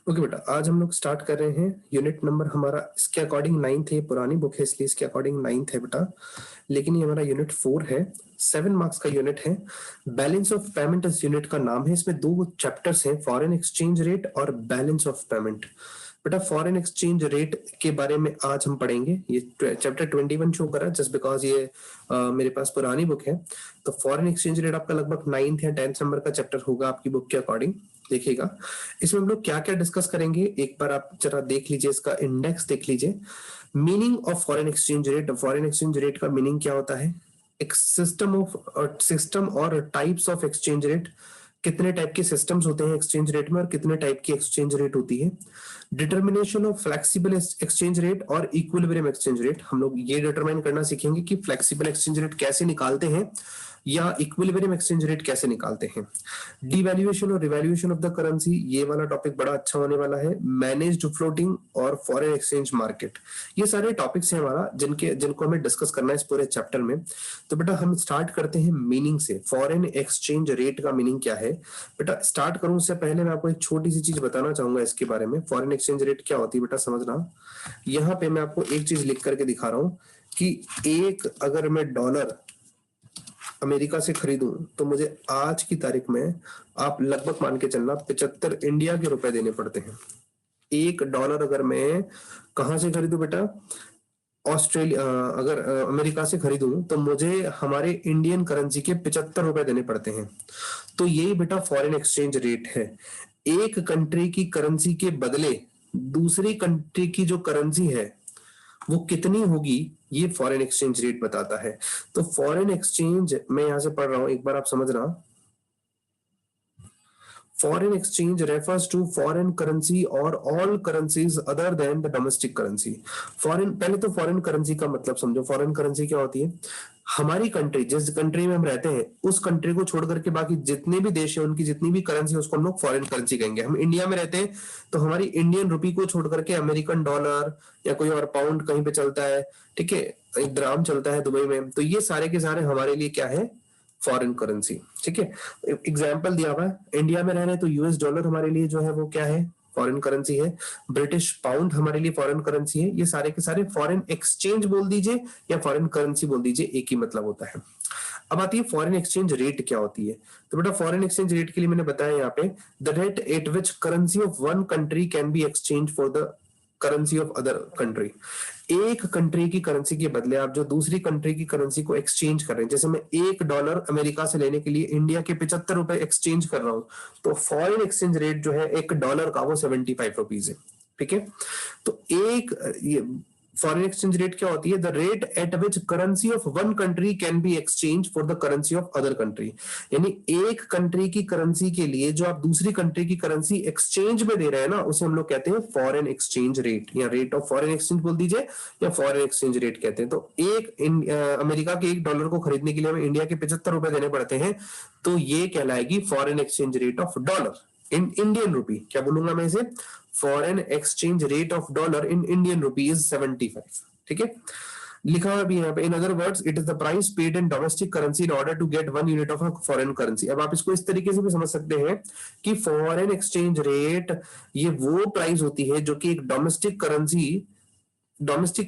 Okay बेटा, आज हम लोग स्टार्ट कर रहे हैं। यूनिट नंबर हमारा इसके अकॉर्डिंग 9th है, पुरानी बुक है इसलिए इसके अकॉर्डिंग 9th है बेटा, लेकिन ये हमारा यूनिट 4 है। 7 मार्क्स का यूनिट है। बैलेंस ऑफ पेमेंट इस यूनिट का नाम है। इसमें दो चैप्टर्स हैं, फॉरेन एक्सचेंज रेट और बैलेंस ऑफ पेमेंट। बेटा फॉरेन एक्सचेंज रेट के बारे में आज हम पढ़ेंगे। ये चैप्टर 21 शो कर रहा है जस्ट बिकॉज ये मेरे पास पुरानी बुक है। तो फॉरेन एक्सचेंज रेट आपका लगभग 9th या 10th नंबर का चैप्टर होगा आपकी बुक के अकॉर्डिंग। देखिएगा इसमें हम लोग क्या क्या डिस्कस करेंगे, एक बार आप जरा देख लीजिए, इसका इंडेक्स देख लीजिए। Meaning of foreign exchange rate. Foreign exchange rate का मीनिंग क्या होता है? एक सिस्टम और टाइप्स ऑफ एक्सचेंज रेट। कितने टाइप के सिस्टम्स होते हैं एक्सचेंज रेट में और कितने टाइप की एक्सचेंज रेट होती है। Determination of flexible exchange rate और इक्विलिब्रियम एक्सचेंज रेट। हम लोग ये डिटरमाइन करना सीखेंगे कि फ्लेक्सिबल एक्सचेंज रेट कैसे निकालते हैं या इक्विलिब्रियम एक्सचेंज रेट कैसे निकालते हैं। डिवैल्यूएशन और रिवैल्यूएशन ऑफ द करेंसी, ये वाला टॉपिक बड़ा अच्छा होने वाला है। मैनेज्ड फ्लोटिंग और फॉरेन एक्सचेंज मार्केट, ये सारे टॉपिक्स हैं हमारा जिनको हमें डिस्कस करना है इस पूरे चैप्टर में। तो बेटा हम स्टार्ट करते हैं मीनिंग से। फॉरेन एक्सचेंज रेट का मीनिंग क्या है? बेटा स्टार्ट करूं उससे पहले मैं आपको एक छोटी सी चीज बताना चाहूंगा इसके बारे में। फॉरेन एक्सचेंज रेट क्या होती है बेटा समझना। यहाँ पे मैं आपको एक चीज लिख करके दिखा रहा हूं कि एक अगर मैं डॉलर अमेरिका से खरीदूं तो मुझे आज की तारीख में आप लगभग मान के चलना 75 इंडिया के रुपए देने पड़ते हैं। एक डॉलर अगर मैं कहां से खरीदूं बेटा, ऑस्ट्रेलिया अगर अमेरिका से खरीदूं तो मुझे हमारे इंडियन करेंसी के 75 रुपए देने पड़ते हैं। तो यही बेटा फॉरेन एक्सचेंज रेट है। एक कंट्री की करेंसी के बदले दूसरी कंट्री की जो करेंसी है वो कितनी होगी, ये फॉरेन एक्सचेंज रेट बताता है। तो फॉरेन एक्सचेंज मैं यहां से पढ़ रहा हूं, एक बार आप समझना। Foreign exchange refers to foreign currency or all currencies other than the domestic currency. Foreign, पहले तो फॉरेन करेंसी का मतलब समझो। फॉरेन करेंसी क्या होती है? हमारी कंट्री, जिस कंट्री में हम रहते हैं उस कंट्री को छोड़ करके बाकी जितने भी देश हैं उनकी जितनी भी करेंसी है उसको हम लोग फॉरेन करेंसी कहेंगे। हम इंडिया में रहते हैं तो हमारी इंडियन रुपी को छोड़ करके अमेरिकन डॉलर या कोई और पाउंड कहीं पे चलता है, ठीक है, एक द्राम चलता है दुबई में, तो ये सारे के सारे हमारे लिए क्या है? Foreign currency. ठीक है, एग्जाम्पल दिया हुआ है, इंडिया में रह रहे हैं तो यूएस डॉलर हमारे लिए जो है वो क्या है? फॉरेन करेंसी है। ब्रिटिश पाउंड हमारे लिए फॉरेन करेंसी है। ये सारे के सारे फॉरेन एक्सचेंज बोल दीजिए या फॉरेन करेंसी बोल दीजिए, एक ही मतलब होता है। अब आती है फॉरेन एक्सचेंज रेट क्या होती है। तो बेटा फॉरेन एक्सचेंज रेट के लिए मैंने बताया यहाँ पे, the rate at which currency of one country can be exchange for the currency of other country. एक कंट्री की करेंसी के बदले आप जो दूसरी कंट्री की करेंसी को एक्सचेंज कर रहे हैं, जैसे मैं $1 अमेरिका से लेने के लिए इंडिया के 75 रुपए एक्सचेंज कर रहा हूं, तो फॉरेन एक्सचेंज रेट जो है $1 का वो 75 रुपीज है। ठीक है, तो एक ये फॉरेन एक्सचेंज रेट क्या होती है? The rate at which currency of one country can be exchange for the currency of other country. यानी एक कंट्री की करेंसी के लिए जो आप दूसरी कंट्री की करेंसी एक्सचेंज में दे रहे हैं ना, उसे हम लोग कहते हैं फॉरेन एक्सचेंज रेट या रेट ऑफ फॉरेन एक्सचेंज बोल दीजिए या फॉरेन एक्सचेंज रेट कहते हैं। तो अमेरिका के $1 को खरीदने के लिए हमें इंडिया के 75 रुपए देने पड़ते हैं, तो ये कहलाएगी foreign exchange rate of dollar in Indian rupee. क्या बोलूंगा मैं इसे? Foreign exchange rate of dollar in Indian rupees 75। ठीक है, लिखा हुआ भी यहाँ पे, in other words it is the price paid in domestic currency in order to get 1 unit of foreign currency. अब आप इसको इस तरीके से भी समझ सकते हैं कि फॉरेन एक्सचेंज रेट ये वो प्राइस होती है जो कि एक डोमेस्टिक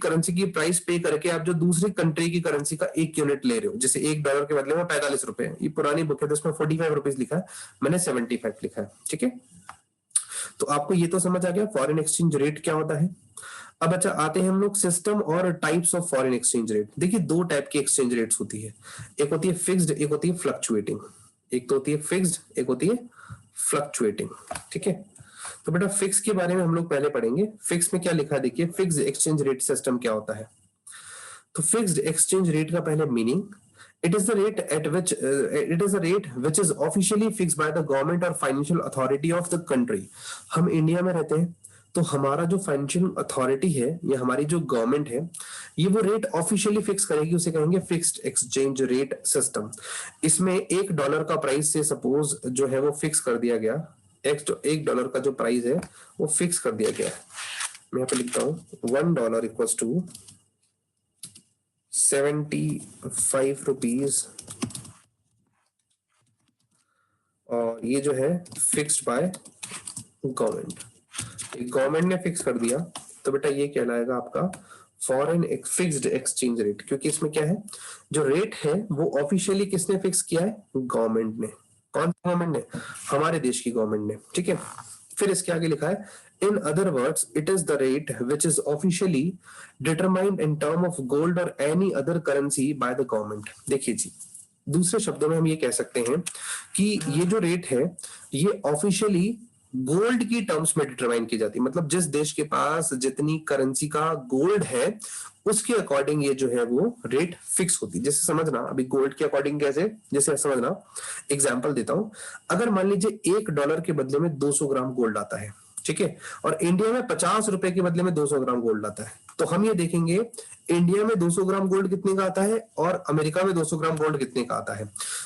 करेंसी की प्राइस पे करके आप जो दूसरी कंट्री की करेंसी का 1 यूनिट ले रहे हो। जैसे $1 के बदले में 45 रुपए, ये पुरानी बुक है तो इसमें 45 रुपीज लिखा है, मैंने 75 लिखा है। ठीक है, तो आपको ये तो समझ आ गया फॉरेन एक्सचेंज रेट क्या होता है। अब अच्छा आते हैं हम लोग सिस्टम और types of foreign exchange rate. देखिए दो टाइप की एक्सचेंज रेट्स होती है, एक होती है फिक्स्ड, एक होती है फ्लक्चुएटिंग। एक तो होती है फिक्स्ड, एक होती है फ्लक्चुएटिंग। ठीक है, तो बेटा फिक्स के बारे में हम लोग पहले पढ़ेंगे। फिक्स में क्या लिखा है देखिए, फिक्स्ड एक्सचेंज रेट सिस्टम क्या होता है। तो फिक्स्ड एक्सचेंज रेट का पहले meaning, it is the rate at which it is a rate which is officially fixed by the government or financial authority of the country। हम India में रहते हैं तो हमारा जो फाइनेंशियल अथॉरिटी है या हमारी जो गवर्नमेंट है ये वो रेट ऑफिशियली फिक्स करेगी, उसे कहेंगे फिक्स्ड एक्सचेंज रेट सिस्टम। इसमें $1 का प्राइस से सपोज जो है वो फिक्स कर दिया गया, $1 का जो प्राइस है वो फिक्स कर दिया गया है। मैं यहाँ पे लिखता हूँ $1 इक्वल्स टू 75 रुपीज, और ये जो है फिक्स्ड बाय गवर्नमेंट। गवर्नमेंट ने फिक्स कर दिया तो बेटा ये कहलाएगा आपका फॉरेन फिक्स्ड एक्सचेंज रेट, क्योंकि इसमें क्या है, जो रेट है वो ऑफिशियली किसने फिक्स किया है, गवर्नमेंट ने। कौन सी गवर्नमेंट ने, हमारे देश की गवर्नमेंट ने, ठीक है। फिर इसके आगे लिखा है in other words it is the rate which is officially determined in term of gold और any other currency by the government. देखिए जी, दूसरे शब्दों में हम ये कह सकते हैं कि ये जो रेट है ये ऑफिशियली गोल्ड की टर्म्स में डिटरमाइन की जाती है, मतलब जिस देश के पास जितनी करेंसी का गोल्ड है उसके अकॉर्डिंग ये जो है वो रेट फिक्स होती है। जैसे समझना, अभी गोल्ड के अकॉर्डिंग कैसे, जैसे समझना, एग्जांपल देता हूं। अगर मान लीजिए $1 के बदले में 200 ग्राम गोल्ड आता है, ठीक है, और इंडिया में 50 रुपए के बदले में 200 ग्राम गोल्ड आता है, तो हम ये देखेंगे इंडिया में 200 ग्राम गोल्ड कितने का आता है और अमेरिका में 200 ग्राम गोल्ड कितने का आता है,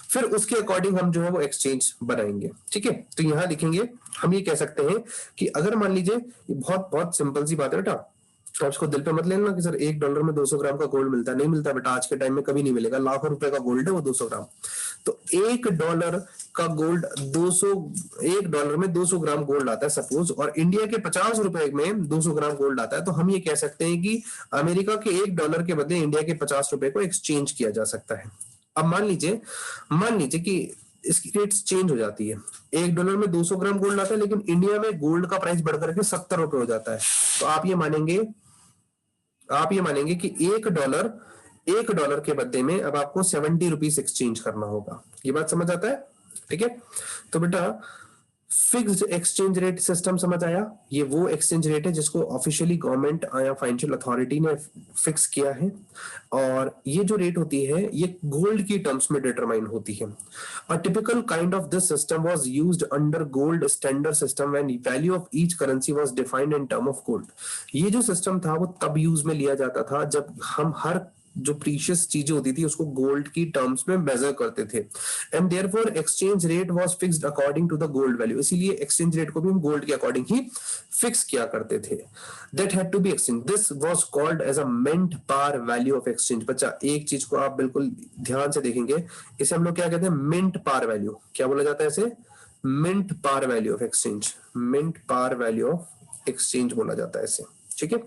फिर उसके अकॉर्डिंग हम जो है वो एक्सचेंज बनाएंगे, ठीक है। तो यहां लिखेंगे, हम ये कह सकते हैं कि अगर मान लीजिए, ये बहुत बहुत सिंपल सी बात है बेटा, तो आप इसको दिल पे मत लेना कि सर $1 में 200 ग्राम का गोल्ड मिलता है, नहीं मिलता बेटा, आज के टाइम में कभी नहीं मिलेगा, लाखों रुपए का गोल्ड है वो 200 ग्राम। तो $1 का गोल्ड 200, $1 में 200 ग्राम गोल्ड आता है सपोज, और इंडिया के 50 रुपए में 200 ग्राम गोल्ड आता है, तो हम ये कह सकते हैं कि अमेरिका के $1 के बदले इंडिया के 50 रुपए को एक्सचेंज किया जा सकता है। अब मान लीजिए कि इसकी रेट्स चेंज हो जाती है, $1 में 200 ग्राम गोल्ड आता है लेकिन इंडिया में गोल्ड का प्राइस बढ़कर के 70 रुपए हो जाता है, तो आप ये मानेंगे कि $1 के बदले में अब आपको 70 रुपीज एक्सचेंज करना होगा। ये बात समझ आता है, ठीक है। तो बेटा फिक्स्ड एक्सचेंज रेट सिस्टम समझ आया, ये वो एक्सचेंज रेट है जिसको ऑफिशियली गवर्नमेंट या फाइनेंशियल अथॉरिटी ने फिक्स किया है, और ये जो रेट होती है ये गोल्ड की टर्म्स में डिटरमाइन होती है। A typical kind of this system was used under gold standard system when value of each currency was defined in term of gold. ये जो सिस्टम था वो तब यूज में लिया जाता था जब हम हर जो प्रीशियस चीजें होती थी उसको गोल्ड की टर्म्स में मेजर करते थे, and therefore exchange rate was fixed according to the gold value. इसीलिए एक्सचेंज रेट को भी हम गोल्ड के अकॉर्डिंग ही फिक्स किया करते थे। That had to be exchange, this was called as a mint par value of exchange. बच्चा एक चीज को आप बिल्कुल ध्यान से देखेंगे, इसे हम लोग क्या कहते हैं, मिंट पार वैल्यू। क्या बोला जाता है इसे, mint par value of exchange, mint par value of exchange बोला जाता है इसे, ठीक है।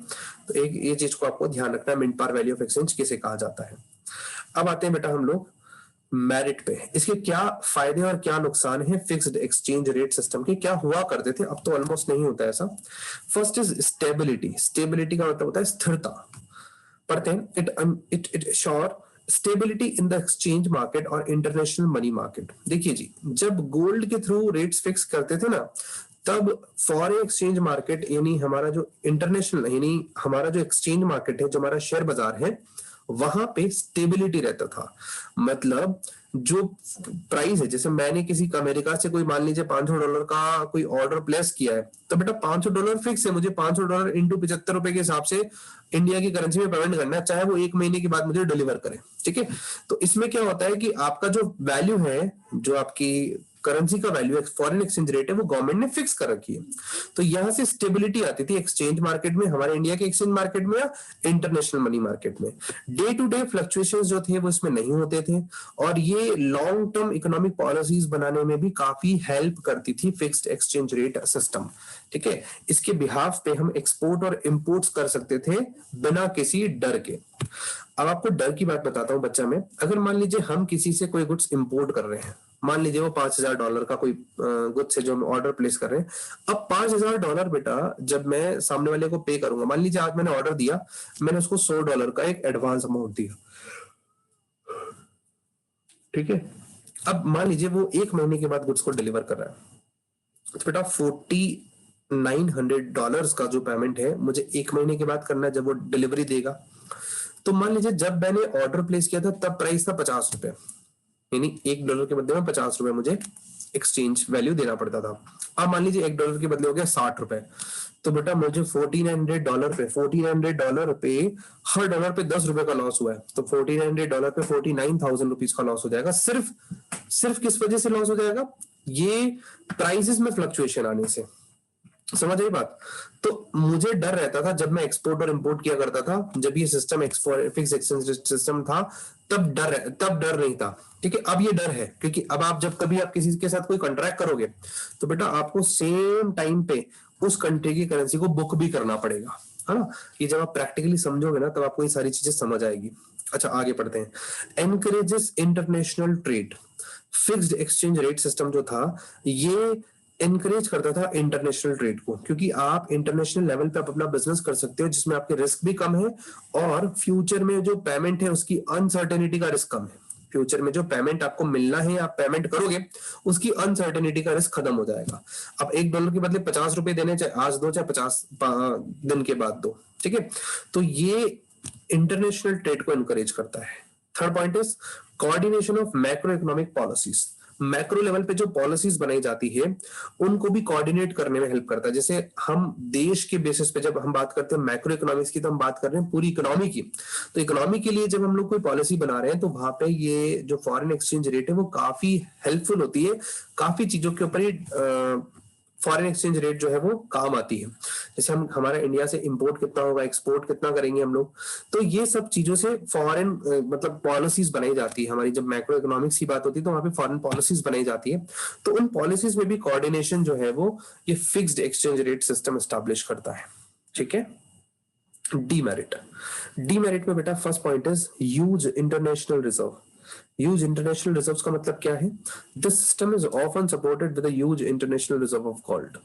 तो एक ये चीज को आपको ध्यान रखना है, mint par value of exchange किसे कहा जाता है। अब आते हैं बेटा हम लोग मेरिट पे, इसके क्या फायदे और क्या नुकसान है फिक्स्ड एक्सचेंज रेट सिस्टम के, क्या हुआ करते थे, अब तो ऑलमोस्ट नहीं होता ऐसा। First is stability. स्टेबिलिटी का मतलब होता है स्थिरता। पढ़ते हैं, it sure stability in the exchange market और इंटरनेशनल मनी मार्केट। देखिए जी, जब गोल्ड के थ्रू रेट्स फिक्स करते थे ना, तब फॉरेन एक्सचेंज मार्केट यानी हमारा जो इंटरनेशनल यानी हमारा जो एक्सचेंज मार्केट है, जो हमारा शेयर बाजार है, वहां पे स्टेबिलिटी रहता था। मतलब जो प्राइस है, जैसे मैंने किसी अमेरिका से कोई मान लीजिए $500 का कोई ऑर्डर प्लेस किया है, तो बेटा $500 फिक्स है, मुझे $500 इंटू 75 रुपए के हिसाब से इंडिया की करेंसी में पेमेंट करना है, चाहे वो 1 महीने के बाद मुझे डिलीवर करे, ठीक है। तो इसमें क्या होता है कि आपका जो वैल्यू है, जो आपकी करेंसी का वैल्यू फॉरेन एक्सचेंज रेट है, वो गवर्नमेंट ने फिक्स कर रखी है। तो यहां से स्टेबिलिटी आती थी एक्सचेंज मार्केट में, हमारे इंडिया के एक्सचेंज मार्केट में या इंटरनेशनल मनी मार्केट में। डे टू डे फ्लक्चुएशंस जो थे वो इसमें नहीं होते थे, और ये लॉन्ग टर्म इकोनॉमिक पॉलिसीज बनाने में भी काफी हेल्प करती थी फिक्स्ड एक्सचेंज रेट सिस्टम, ठीक है। इसके बिहाफ पे हम एक्सपोर्ट और इंपोर्ट्स कर सकते थे बिना किसी डर के। अब आपको डर की बात बताता हूं बच्चा मैं, अगर मान लीजिए हम किसी से कोई गुड्स इंपोर्ट कर रहे हैं, मान लीजिए वो $5000 का कोई गुड्स है जो हम ऑर्डर प्लेस कर रहे हैं। अब $5000 बेटा जब मैं सामने वाले को पे करूंगा, मान लीजिए आज मैंने ऑर्डर दिया, मैंने उसको $100 का एक एडवांस अमाउंट दिया, ठीक है। अब मान लीजिए वो 1 महीने के बाद गुड्स को डिलीवर कर रहा है, तो बेटा $4900 का जो पेमेंट है मुझे 1 महीने के बाद करना है जब वो डिलीवरी देगा। तो मान लीजिए जब मैंने ऑर्डर प्लेस किया था तब प्राइस था $50, यानी $1 के बदले में $50 मुझे एक्सचेंज वैल्यू देना पड़ता था। अब मान लीजिए $1 के बदले हो गया $60, तो बेटा मुझे $1400 पे हर डॉलर पे $10 का लॉस हुआ है, तो $1400 पे 49,000 रुपीज का लॉस हो जाएगा। सिर्फ किस वजह से लॉस हो जाएगा, ये प्राइसेस में फ्लक्चुएशन आने से। समझ आई बात। तो मुझे डर रहता था जब मैं एक्सपोर्ट और इंपोर्ट किया करता था, जब ये सिस्टम फिक्स एक्सचेंज सिस्टम था, तब डर नहीं था, ठीक है। अब ये डर है, क्योंकि अब आप जब कभी आप किसी के साथ कोई कॉन्ट्रैक्ट करोगे, तो बेटा आपको सेम टाइम पे उस कंट्री की करेंसी को बुक भी करना पड़ेगा, है ना। ये जब आप प्रैक्टिकली समझोगे ना तब आपको ये सारी चीजें समझ आएगी। अच्छा आगे पढ़ते हैं। Encourages international trade. Fixed exchange rate system जो था ये एनकरेज करता था इंटरनेशनल ट्रेड को, क्योंकि आप इंटरनेशनल लेवल पे अपना बिजनेस कर सकते हो जिसमें आपके रिस्क भी कम है और फ्यूचर में जो पेमेंट है उसकी अनसर्टेनिटी का रिस्क कम है। फ्यूचर में जो पेमेंट आपको मिलना है आप पेमेंट करोगे उसकी अनसर्टेनिटी का रिस्क खत्म हो जाएगा। अब $1 के बदले 50 रुपए देने, चाहे आज दो चाहे 50 दिन के बाद दो, ठीक है। तो ये इंटरनेशनल ट्रेड को एनकरेज करता है। Third point is coordination of macro economic policies. Macro level पे जो पॉलिसीज बनाई जाती है उनको भी कोऑर्डिनेट करने में हेल्प करता है। जैसे हम देश के बेसिस पे जब हम बात करते हैं मैक्रो इकोनॉमिक्स की, तो हम बात कर रहे हैं पूरी इकोनॉमी की। तो इकोनॉमी के लिए जब हम लोग कोई पॉलिसी बना रहे हैं तो वहां पे ये जो फॉरेन एक्सचेंज रेट है वो काफी हेल्पफुल होती है। काफी चीजों के ऊपर ये फॉरेन एक्सचेंज रेट जो है वो काम आती है। जैसे हम हमारा इंडिया से इंपोर्ट कितना होगा, एक्सपोर्ट कितना करेंगे हम लोग, तो ये सब चीजों से फॉरेन मतलब पॉलिसीज बनाई जाती है हमारी। जब मैक्रो इकोनॉमिक्स की बात होती है तो वहां पे फॉरेन पॉलिसीज बनाई जाती है। तो उन पॉलिसीज में भी कोऑर्डिनेशन जो है वो ये fixed exchange rate system establish करता है, ठीक है। डीमेरिट। डीमेरिट में बेटा first point is huge international reserve. Huge international reserves का मतलब क्या है? This system is often supported with a huge international reserve of gold.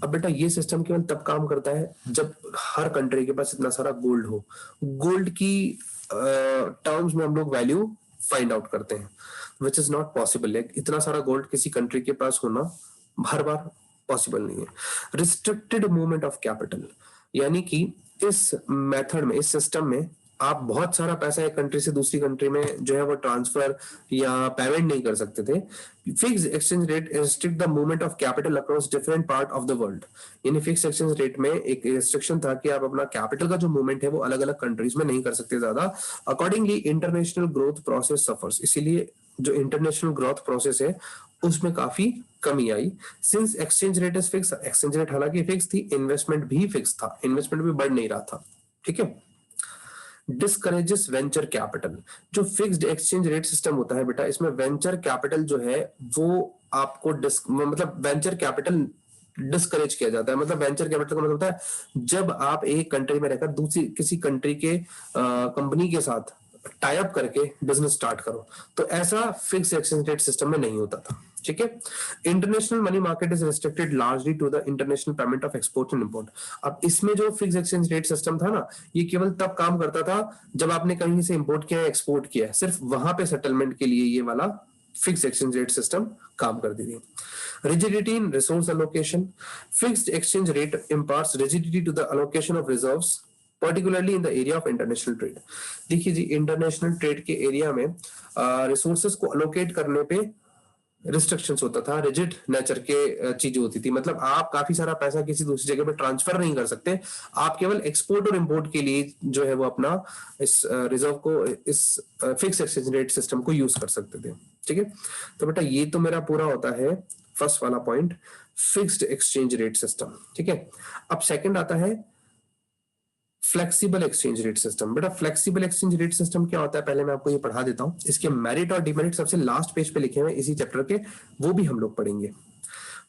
अब बेटा ये सिस्टम केवल तब काम करता है जब हर कंट्री के पास इतना सारा गोल्ड हो। गोल्ड की टर्म्स में हम लोग वैल्यू फाइंड आउट करते हैं, विच इज नॉट पॉसिबल। इतना सारा गोल्ड किसी कंट्री के पास होना हर बार पॉसिबल नहीं है। रिस्ट्रिक्टेड मूवमेंट ऑफ कैपिटल, यानी कि इस मेथड में, इस सिस्टम में आप बहुत सारा पैसा एक कंट्री से दूसरी कंट्री में जो है वो ट्रांसफर या पेमेंट नहीं कर सकते थे। Fix exchange rate restrict the movement of capital across different part of the world. यानी फिक्स एक्सचेंज रेट में एक रिस्ट्रिक्शन था कि आप अपना कैपिटल का जो मूवमेंट है वो अलग अलग कंट्रीज में नहीं कर सकते ज्यादा। Accordingly international growth process suffers, इसीलिए जो इंटरनेशनल ग्रोथ प्रोसेस है उसमें काफी कमी आई। Since exchange rate is fix, exchange rate हालांकि फिक्स थी, इन्वेस्टमेंट भी फिक्स था, इन्वेस्टमेंट भी बढ़ नहीं रहा था, ठीक है। Discourages venture capital. जो फिक्स्ड एक्सचेंज रेट सिस्टम होता है बेटा, इसमें वेंचर कैपिटल जो है वो आपको मतलब वेंचर कैपिटल डिस्करेज किया जाता है। मतलब वेंचर कैपिटल का मतलब होता है जब आप एक कंट्री में रहकर दूसरी किसी कंट्री के कंपनी के साथ टाई अप करके बिजनेस स्टार्ट करो, तो ऐसा फिक्स एक्सचेंज रेट सिस्टम में नहीं होता था, ठीक है। International money market is restricted largely to the international payment of export and import. अब इसमें जो फिक्स एक्सचेंज रेट सिस्टम था ना, ये केवल तब काम करता था जब आपने कहीं से इंपोर्ट किया है, एक्सपोर्ट किया है, सिर्फ वहां पे सेटलमेंट के लिए ये वाला फिक्स एक्सचेंज रेट सिस्टम काम करती थी। Rigidity in resource allocation. Fixed exchange rate imparts rigidity to the allocation of reserves, particularly in the area of international trade. देखिए जी, इंटरनेशनल ट्रेड के एरिया में रिसोर्सेज को अलोकेट करने पे रिस्ट्रिक्शंस होता था, रिजिड नेचर के चीजें होती थी। मतलब आप काफी सारा पैसा किसी दूसरी जगह पे ट्रांसफर नहीं कर सकते, आप केवल एक्सपोर्ट और इंपोर्ट के लिए जो है वो अपना इस रिजर्व को, इस फिक्स एक्सचेंज रेट सिस्टम को यूज कर सकते थे, ठीक है। तो बेटा ये तो मेरा पूरा होता है फर्स्ट वाला point, fixed exchange rate system, ठीक है। अब सेकंड आता है फ्लेक्सिबल एक्सचेंज रेट सिस्टम। बेटा फ्लेक्सिबल एक्सचेंज रेट सिस्टम क्या होता है पहले मैं आपको ये पढ़ा देता हूं। इसके मेरिट और डिमेरिट सबसे लास्ट पेज पे लिखे हुए इसी चैप्टर के, वो भी हम लोग पढ़ेंगे।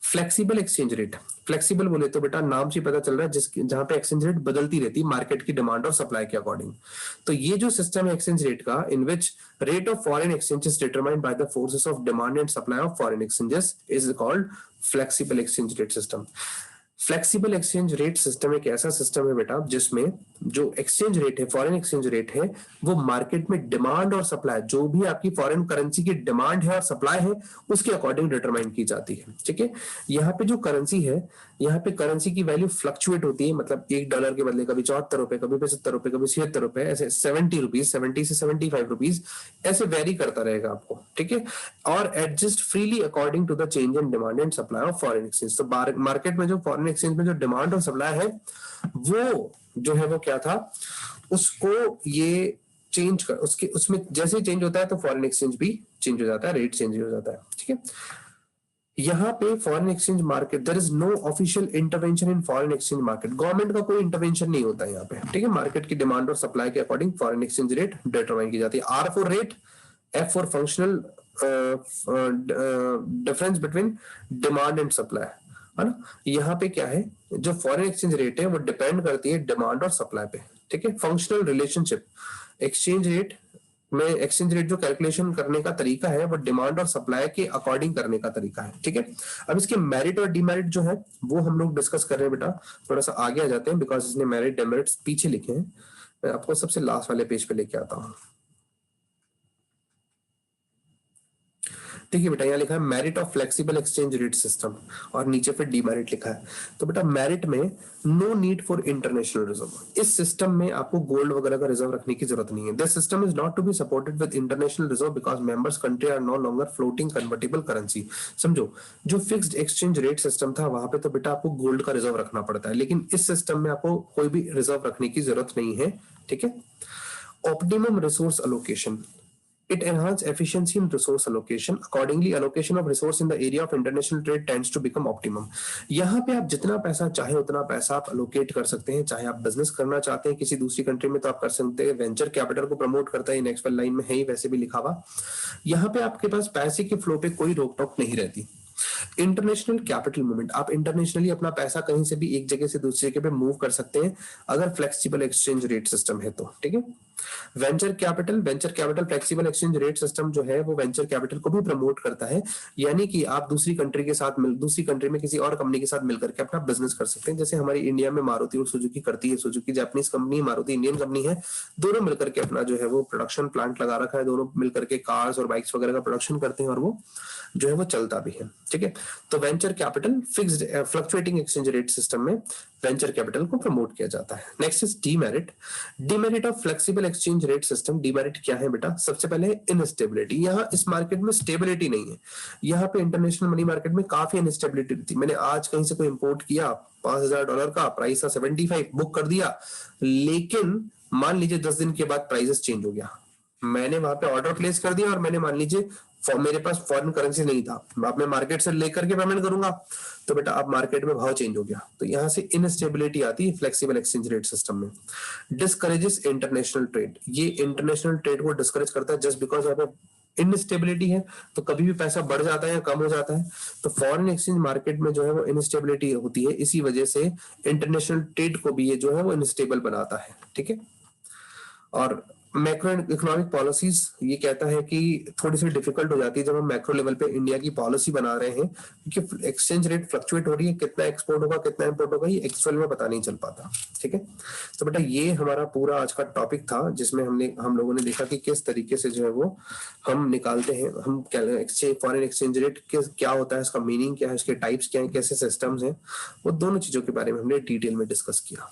फ्लेक्सिबल एक्सचेंज रेट, फ्लेक्सिबल बोले तो बेटा नाम से पता चल रहा है जहां पे एक्सचेंज रेट बदलती रहती है मार्केट की डिमांड और सप्लाई के अकॉर्डिंग। तो ये जो सिस्टम है एक्सचेंज रेट का, in which rate of foreign exchanges determined by the forces of demand and supply of foreign exchanges, is called flexible exchange rate system. Flexible exchange rate system एक ऐसा system है बेटा जिसमें जो exchange rate है, foreign exchange rate है, वो market में डिमांड और सप्लाई, जो भी आपकी फॉरेन करेंसी की डिमांड है और सप्लाई है, उसके अकॉर्डिंग डिटरमाइन की जाती है, ठीक है। यहाँ पे जो करेंसी है, यहाँ पे करेंसी की वैल्यू फ्लक्चुएट होती है। मतलब $1 के बदले कभी 74 रुपए, कभी 75 रुपए, कभी 76 रुपए, ऐसे 70 रुपीज, 70 से 75 रुपीज ऐसे वेरी करता रहेगा आपको, ठीक है। और adjust freely according to the change in demand and supply of foreign exchange. तो मार्केट में जो फॉरेन एक्सचेंज में जो डिमांड और सप्लाई है वो जो है वो क्या था, उसको ये चेंज कर, उसके उसमें जैसे चेंज होता है तो फॉरेन एक्सचेंज भी चेंज हो जाता है, रेट चेंज हो जाता है, ठीक है। यहाँ पे foreign exchange market, there is no official intervention in foreign exchange market. Government का कोई इंटरवेंशन नहीं होता है यहाँ पे, ठीक है। मार्केट की डिमांड और सप्लाई के according foreign exchange rate determine की जाती है। R for rate, F for functional difference between demand and supply, है ना। यहाँ पे क्या है, जो फॉरेन एक्सचेंज रेट है वो डिपेंड करती है डिमांड और सप्लाई पे, ठीक है। फंक्शनल रिलेशनशिप, एक्सचेंज रेट में एक्सचेंज रेट जो कैलकुलेशन करने का तरीका है वो डिमांड और सप्लाई के अकॉर्डिंग करने का तरीका है, ठीक है। अब इसके मेरिट और डिमेरिट जो है वो हम लोग डिस्कस कर रहे हैं बेटा, थोड़ा सा आगे आ जाते हैं बिकॉज इसने मेरिट डिमेरिट्स पीछे लिखे हैं। मैं आपको सबसे लास्ट वाले पेज पे लेके आता हूँ। देखिए बेटा, यहाँ लिखा है merit of flexible exchange rate system और नीचे फिर डीमेरिट लिखा है। तो बेटा मेरिट में no need for international reserve. इस सिस्टम में आपको गोल्ड वगैरह का रिजर्व रखने की जरूरत नहीं है। This system is not to be supported with international reserve because members country are no longer floating convertible currency. समझो, जो फिक्स्ड एक्सचेंज रेट सिस्टम था वहां पे तो बेटा आपको गोल्ड का रिजर्व रखना पड़ता है, लेकिन इस सिस्टम में आपको कोई भी रिजर्व रखने की जरूरत नहीं है, ठीक है। Optimum resource allocation, it enhances efficiency in resource allocation. Accordingly, allocation of resource in the area of international trade tends to become optimum. यहाँ पे आप जितना पैसा चाहे उतना पैसा आप allocate कर सकते हैं। चाहे आप बिजनेस करना चाहते हैं किसी दूसरी कंट्री में तो आप कर सकते हैं। वेंचर कैपिटल को प्रमोट करता है, नेक्स्ट वाली लाइन में है ही वैसे भी लिखा हुआ। यहाँ पे आपके पास पैसे के फ्लो पे कोई रोक टोक नहीं रहती। इंटरनेशनल कैपिटल मूवमेंट, आप इंटरनेशनली अपना पैसा कहीं से भी एक जगह से दूसरी जगह पे मूव कर सकते हैं अगर फ्लेक्सिबल एक्सचेंज रेट सिस्टम है तो, ठीक है। Venture capital flexible exchange rate system जो है वो वेंचर कैपिटल को भी प्रमोट करता है, यानी कि आप दूसरी कंट्री में किसी और कंपनी के साथ मिलकर के अपना बिजनेस कर सकते हैं। जैसे हमारी इंडिया में मारुति और सुजुकी करती है, Suzuki Japanese company, Maruti Indian company है, दोनों मिलकर के अपना जो है वो प्रोडक्शन प्लांट लगा रखा है, दोनों मिलकर के कार्स और बाइक्स वगैरह का प्रोडक्शन करते हैं और वो जो है वो चलता भी है, ठीक है। तो venture capital fixed fluctuating exchange rate system में वेंचर कैपिटल को प्रमोट किया जाता है। Next is demerit of flexible exchange rate system. Demerit क्या है बेटा? सबसे पहले इनस्टेबिलिटी। यहाँ इस मार्केट में स्टेबिलिटी नहीं है। यहाँ पे इंटरनेशनल मनी मार्केट में काफी इनस्टेबिलिटी थी। मैंने आज कहीं से कोई इंपोर्ट किया, $5,000 का प्राइस था 75, बुक कर दिया, लेकिन मान लीजिए 10 दिन के बाद प्राइसेस चेंज हो गया। मैंने वहां पे ऑर्डर प्लेस कर दिया और मैंने मान लीजिए मेरे पास फॉरेन करेंसी नहीं था, अब मैं मार्केट से लेकर के पेमेंट करूंगा तो बेटा अब मार्केट में भाव चेंज हो गया, तो यहाँ से इनस्टेबिलिटी आती है फ्लेक्सिबल एक्सचेंज रेट सिस्टम में। डिस्करेजेस इंटरनेशनल ट्रेड, ये इंटरनेशनल ट्रेड को डिस्करेज करता है जस्ट बिकॉज यहाँ पे इनस्टेबिलिटी है, तो कभी भी पैसा बढ़ जाता है या कम हो जाता है। तो फॉरेन एक्सचेंज मार्केट में जो है वो इनस्टेबिलिटी होती है, इसी वजह से इंटरनेशनल ट्रेड को भी ये जो है वो इनस्टेबल बनाता है, ठीक है। और मैक्रो इकोनॉमिक पॉलिसीज ये कहता है कि थोड़ी सी डिफिकल्ट हो जाती है जब हम मैक्रो लेवल पे इंडिया की पॉलिसी बना रहे हैं, क्योंकि एक्सचेंज रेट फ्लक्चुएट हो रही है, कितना एक्सपोर्ट होगा कितना इंपोर्ट होगा ये एक्चुअल में पता नहीं चल पाता, ठीक है। तो बेटा ये हमारा पूरा आज का टॉपिक था जिसमें हम लोगों ने देखा कि किस तरीके से जो है वो हम निकालते हैं, हम फॉरेन एक्सचेंज रेट क्या होता है, इसका मीनिंग क्या है, इसके टाइप्स क्या है, कैसे सिस्टम्स हैं, वो दोनों चीजों के बारे में हमने डिटेल में डिस्कस किया।